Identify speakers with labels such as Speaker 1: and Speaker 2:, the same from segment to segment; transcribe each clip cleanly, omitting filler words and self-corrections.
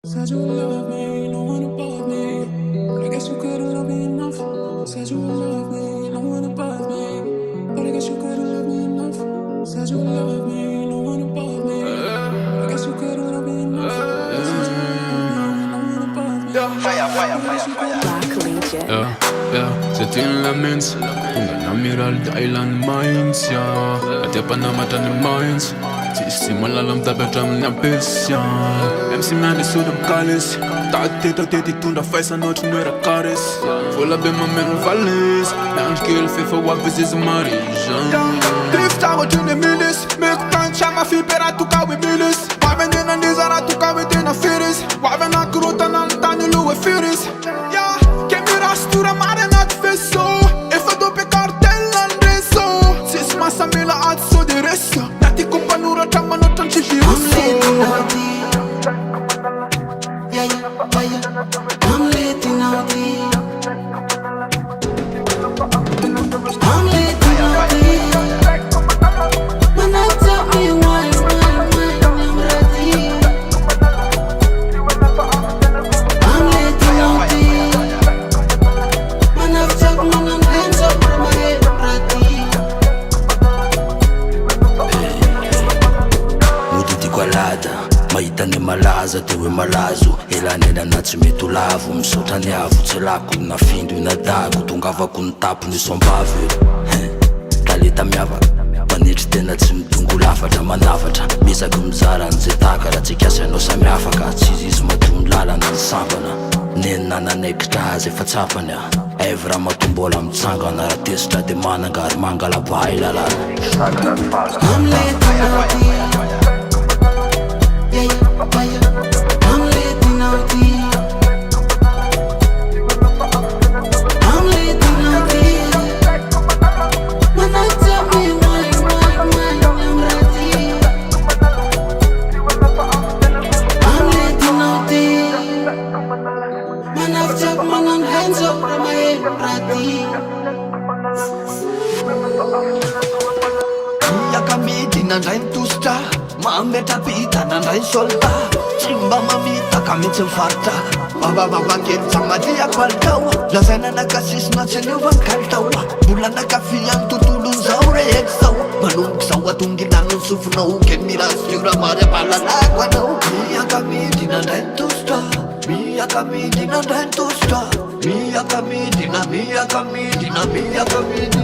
Speaker 1: Said you would love me, no one above me. But I guess you couldn't love me enough. Said you would love me, no one above me. But I guess you couldn't love me enough. Said you would love me, no one above me. But I guess you couldn't love me enough. Said you would love me, no one above me.
Speaker 2: Se tin la mens Unga namiral dailan minds, Até pa na mata ni minds Si malalam da betam na pessia MC man de sudam calis Tati tunda faz a noite não era cares Fola bem mamero vales Dank kill FIFA wat vezes marijan
Speaker 3: Drift out in the milis Make plan chama fi pera tu kawi milis Waven dina nizara tu kawi dina firis Waven na kruta na ntani luwe firis Kemyrah Tioramar not fesso If I do pe cartel andreso Sis massa mila at so de resto Nati kumpanura chama no tanchi viruso
Speaker 4: I'm late TINAO TY. I'm late TINAO TY. When I tell me why, I'm ready. I'm late TINAO TY. When I tell me I'm hands up from my head, ready.
Speaker 5: Mudity gualada mahita ny malaza de hoe malazo elanela na tsy mety ho lavo misaotra ny avo tsy lako na findo inadago tongavako ny tapo ny sombavo taleta miavaka manetry tena tsy midongo lafatra manavatra misaky mizara an'izay taka raha tsy kiasanao samiafaka tsy izy izy matomony lalana ny sambana nenina nanaikitra azy efa tsapany aivy raha matombola mitsangana raha tesitra de manangary mangalaba lalana
Speaker 4: I'm late TINAO TY. I'm late TINAO TY. I'm late TINAO TY. When I tell me why, I'm ready. I'm late TINAO TY. When I've checked I'm hands up from my head, ready.
Speaker 6: Yakamidi nandray nitositra mametrapita nandray solta tsy mba mamita ka mitsy mifaritra vavavavakely samadiako alitao lazaina nakasisina tsy niovany kalitao mbola nakafy any tontolon'izao reheky zao manomboky zao atongilano ny sofinao Kemyrah Tioramar apalalako anao miakamidy nandray nitositra miakamidy nandray nitositra miakamidy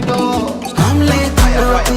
Speaker 6: no
Speaker 4: I'm late TINAO TY.